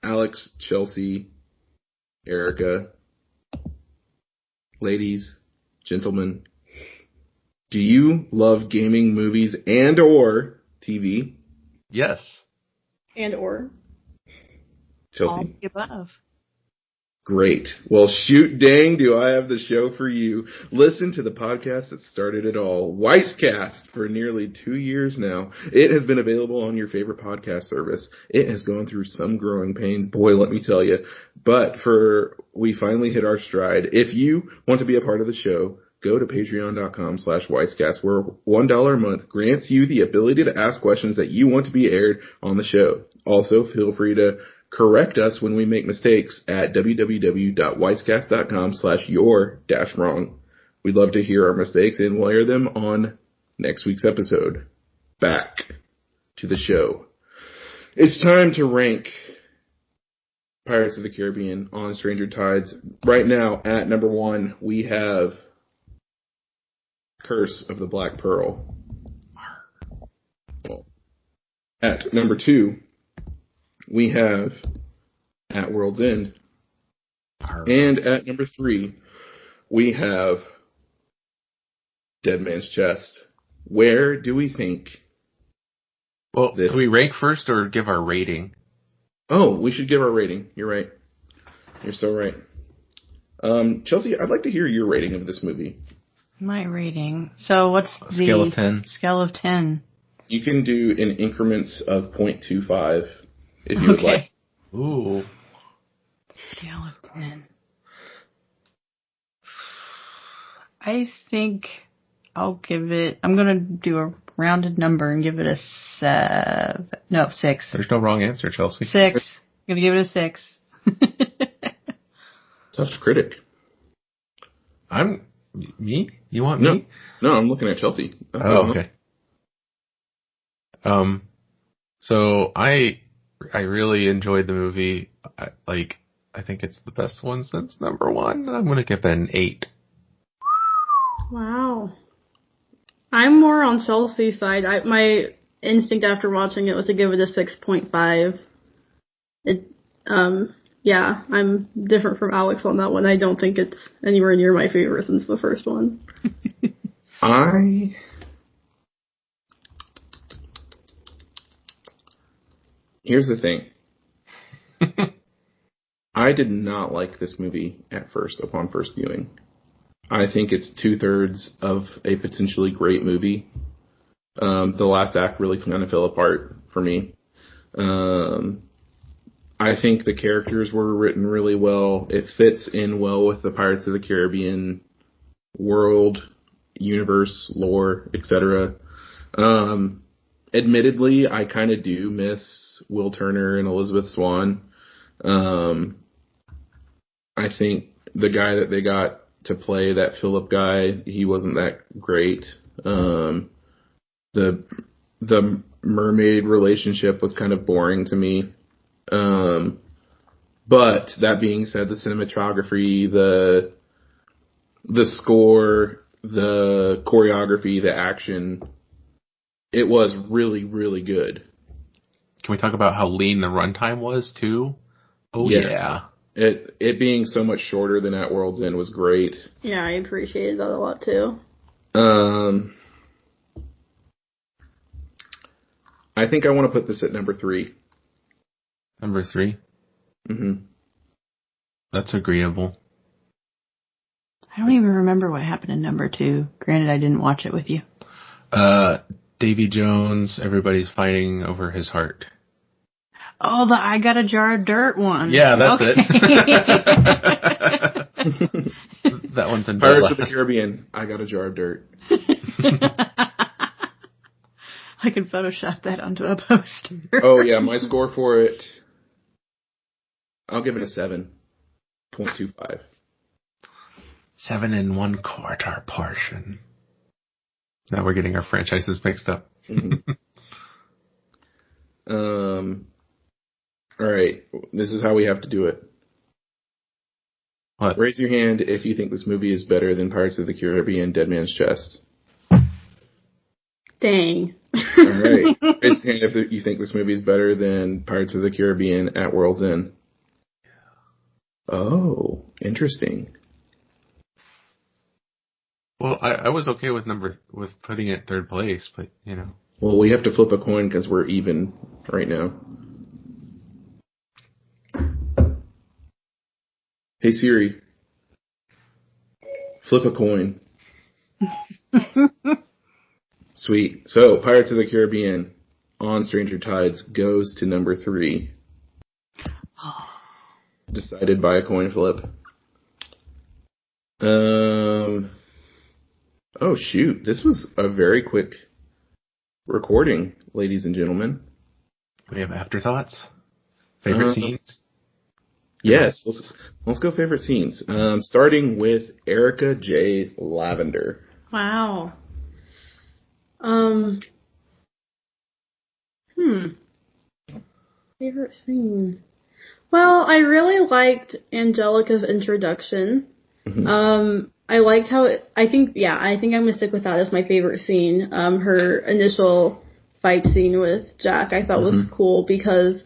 Alex, Chelsea, Erica, ladies, gentlemen, do you love gaming, movies, and or TV? Yes. And or? Chelsea? All the above. Great. Well, shoot dang, do I have the show for you. Listen to the podcast that started it all, Weisscast, for nearly 2 years now. It has been available on your favorite podcast service. It has gone through some growing pains, boy, let me tell you. But we finally hit our stride. If you want to be a part of the show, go to patreon.com/Weisscast, where $1 a month grants you the ability to ask questions that you want to be aired on the show. Also, feel free to correct us when we make mistakes at www.weisscast.com/your-wrong. We'd love to hear our mistakes and we'll air them on next week's episode. Back to the show. It's time to rank Pirates of the Caribbean on Stranger Tides. Right now, at number 1, we have Curse of the Black Pearl. At number 2, we have At World's End. And at number 3, we have Dead Man's Chest. Where do we think Well, do we rank first or give our rating? Oh, we should give our rating. You're right. You're so right. Chelsea, I'd like to hear your rating of this movie. My rating. So what's the scale of 10? Scale of 10. You can do in increments of 0.25 if you would like. Ooh. Scale of 10. I think I'll give it, I'm going to do a rounded number and give it a 6. There's no wrong answer, Chelsea. 6. I'm going to give it a 6. Tough critic. Me? You want me? No, I'm looking at Chelsea. That's okay. So I really enjoyed the movie. I think it's the best one since number 1. I'm going to give it an 8. Wow. I'm more on Chelsea's side. My instinct after watching it was to give it a 6.5. Yeah, I'm different from Alex on that one. I don't think it's anywhere near my favorite since the first one. Here's the thing. I did not like this movie upon first viewing. I think it's 2/3 of a potentially great movie. The last act really kind of fell apart for me. I think the characters were written really well. It fits in well with the Pirates of the Caribbean world, universe, lore, etc. Admittedly, I kind of do miss Will Turner and Elizabeth Swann. I think the guy that they got to play that Philip guy, he wasn't that great. The mermaid relationship was kind of boring to me. But that being said, the cinematography, the score, the choreography, the action, it was really, really good. Can we talk about how lean the runtime was too? Oh yes. Yeah. It being so much shorter than At World's End was great. Yeah, I appreciated that a lot too. I think I want to put this at number 3. Number 3? Mm-hmm. That's agreeable. I don't even remember what happened in number 2. Granted, I didn't watch it with you. Davy Jones, everybody's fighting over his heart. Oh, the I Got a Jar of Dirt one. Yeah, that's it. That one's in Pirates of the Caribbean, I Got a Jar of Dirt. I can Photoshop that onto a poster. Oh yeah, my score for it, I'll give it a 7.25. 7 1/4 portion. Now we're getting our franchises mixed up. Mm-hmm. All right, this is how we have to do it. What? Raise your hand if you think this movie is better than Pirates of the Caribbean: Dead Man's Chest. Dang. All right. Raise your hand if you think this movie is better than Pirates of the Caribbean: At World's End. Oh, interesting. Well, I was okay with putting it 3rd place, but you know. Well, we have to flip a coin because we're even right now. Hey Siri, flip a coin. Sweet. So, Pirates of the Caribbean on Stranger Tides goes to number 3. Decided by a coin flip. Oh shoot, this was a very quick recording, ladies and gentlemen. We have afterthoughts? Favorite scenes? Yes, let's go favorite scenes. Starting with Erica J. Lavender. Wow. Favorite scene. Well, I really liked Angelica's introduction. Mm-hmm. I liked how I think I'm gonna stick with that as my favorite scene. Her initial fight scene with Jack I thought was cool because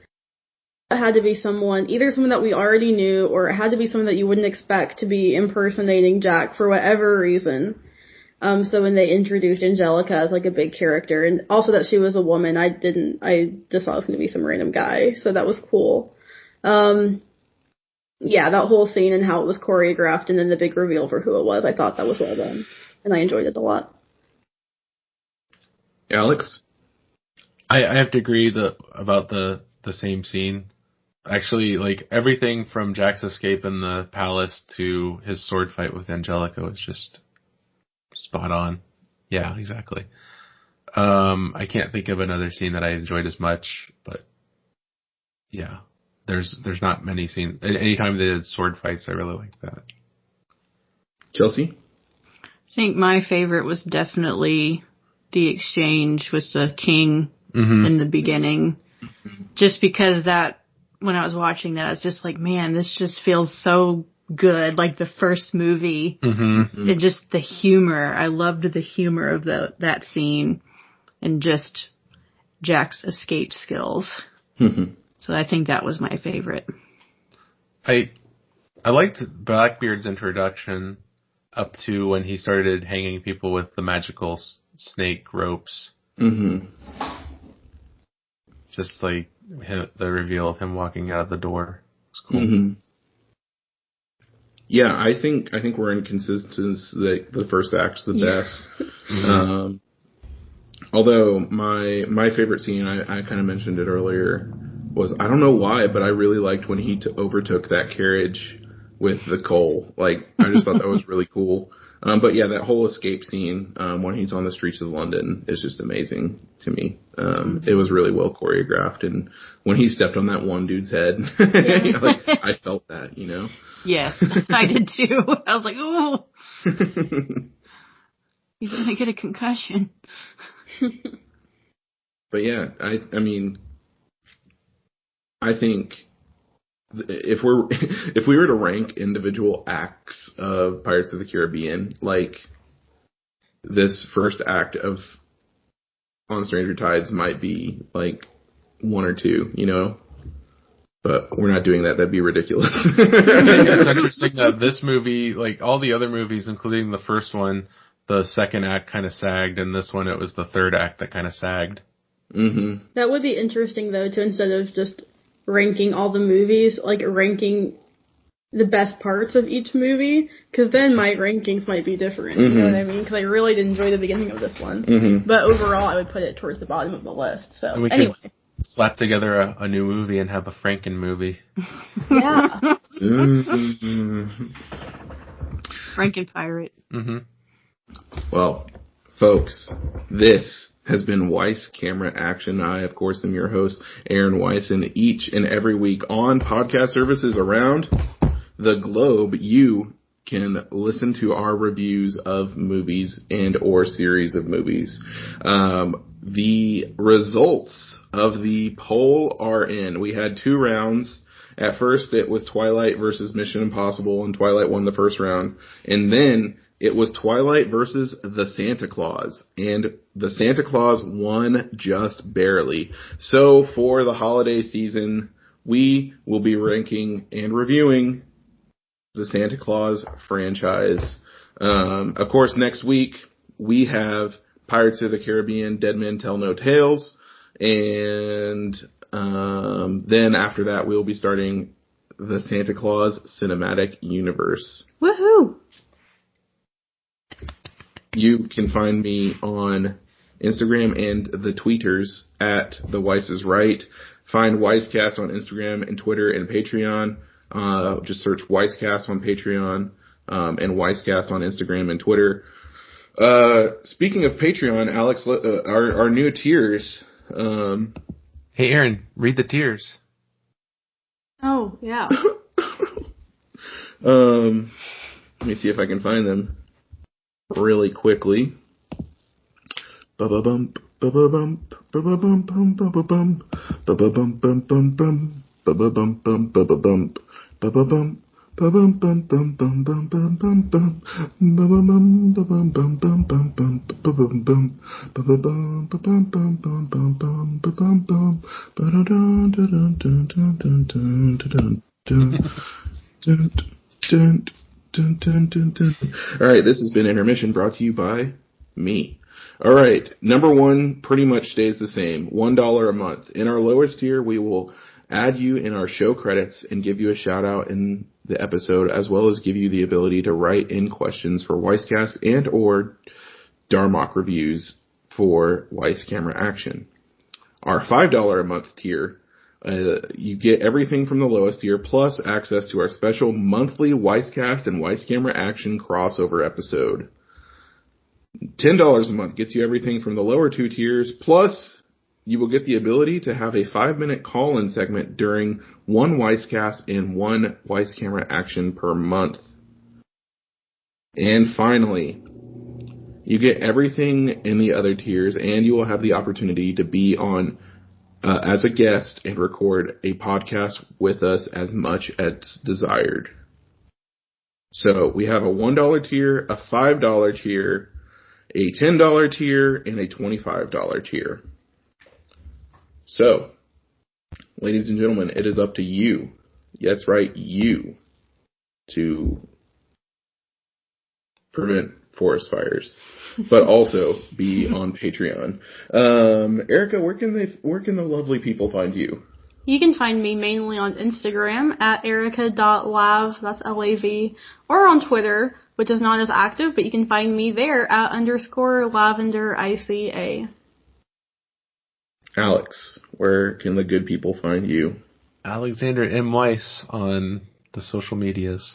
it had to be either someone that we already knew or it had to be someone that you wouldn't expect to be impersonating Jack for whatever reason. So when they introduced Angelica as like a big character, and also that she was a woman, I just thought it was going to be some random guy. So that was cool. Yeah, that whole scene and how it was choreographed and then the big reveal for who it was, I thought that was well done. And I enjoyed it a lot. Alex? I have to agree about the same scene. Actually, like, everything from Jack's escape in the palace to his sword fight with Angelica was just spot on. Yeah, exactly. I can't think of another scene that I enjoyed as much, but yeah. There's not many scenes. Anytime they did sword fights, I really liked that. Chelsea? I think my favorite was definitely the exchange with the king in the beginning. Just because that, when I was watching that, I was just like, man, this just feels so good. Like the first movie. And just the humor. I loved the humor of that scene. And just Jack's escape skills. So I think that was my favorite. I liked Blackbeard's introduction up to when he started hanging people with the magical snake ropes. Just like the reveal of him walking out of the door. It's cool. Yeah, I think we're in consensus that the first act's the best. Although my favorite scene, I kind of mentioned it earlier, was, I don't know why, but I really liked when he overtook that carriage with the coal. Like, I just thought that was really cool. But yeah, that whole escape scene, when he's on the streets of London is just amazing to me. It was really well choreographed, and when he stepped on that one dude's head, like, I felt that, you know? Yes, I did too. I was like, ooh. He's gonna get a concussion. But yeah, I mean, I think if we were to rank individual acts of Pirates of the Caribbean, like, this first act of On Stranger Tides might be like 1 or 2, you know? But we're not doing that. That'd be ridiculous. It's interesting that this movie, like all the other movies, including the first one, the second act kind of sagged, and this one it was the third act that kind of sagged. That would be interesting, though, to instead of just ranking all the movies, like ranking the best parts of each movie, because then my rankings might be different, you know what I mean? Because I really did enjoy the beginning of this one. But overall, I would put it towards the bottom of the list. So, And we anyway. could slap together a new movie and have a Franken movie. Yeah. Franken Pirate. Well, folks, this has been Weiss Camera Action. I, of course, am your host, Aaron Weiss, and each and every week on podcast services around the globe, you can listen to our reviews of movies and or series of movies. The results of the poll are in. We had 2 rounds. At first, it was Twilight versus Mission Impossible, and Twilight won the first round. And then it was Twilight versus the Santa Claus, and the Santa Claus won just barely. So for the holiday season, we will be ranking and reviewing the Santa Claus franchise. Of course, next week we have Pirates of the Caribbean, Dead Men Tell No Tales, and then after that we'll be starting the Santa Claus Cinematic Universe. Woohoo! You can find me on Instagram and the tweeters at The Weiss is Right. Find Weisscast on Instagram and Twitter and Patreon. Just search Weisscast on Patreon, and Weisscast on Instagram and Twitter. Speaking of Patreon, Alex, our new tiers. Hey, Aaron, read the tiers. Oh, yeah. Let me see if I can find them really quickly. Ba-ba-bump, ba-ba-bump, ba-ba-bump, ba-ba-bump, ba-ba-bump, bum, bum, ba-ba-bump, ba-ba-bump, ba-ba-bump, ba-bum, bum, bum, bum, bum, bum, bum, bum, ba-ba-bum, ba-bum, bum, bum, bum, bum, ba-bum, bum, ba-ba-bum, ba-bum, bum, bum, bum, bum, ba-bum, bum, ba-da-dun, da-dun, dun, dun, dun, dun, dun, dun, dun, dun, Dun, dun, dun, dun. All right, this has been Intermission, brought to you by me. All right, number one pretty much stays the same, $1 a month. In our lowest tier, we will add you in our show credits and give you a shout out in the episode, as well as give you the ability to write in questions for Weisscast and or Darmok reviews for Weiss Camera Action. Our $5 a month tier, you get everything from the lowest tier, plus access to our special monthly Weisscast and Weiss Camera Action crossover episode. $10 a month gets you everything from the lower two tiers, plus you will get the ability to have a 5-minute call-in segment during one Weisscast and one Weiss Camera Action per month. And finally, you get everything in the other tiers, and you will have the opportunity to be on as a guest and record a podcast with us as much as desired. So we have a $1 tier, a $5 tier, a $10 tier, and a $25 tier. So, ladies and gentlemen, it is up to you. That's right, you, to prevent forest fires, but also be on Patreon. Erica, where can the lovely people find you? You can find me mainly on Instagram at erica.lav, that's L-A-V, or on Twitter, which is not as active, but you can find me there at _lavenderica. Alex, where can the good people find you? Alexander M. Weiss on the social medias.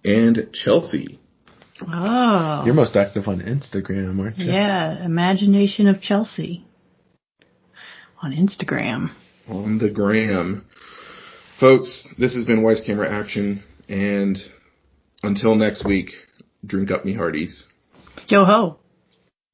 And Chelsea. Oh. You're most active on Instagram, aren't you? Yeah, Imagination of Chelsea. On Instagram. On the gram. Folks, this has been Weiss Camera Action, and until next week, drink up me hearties. Yo ho.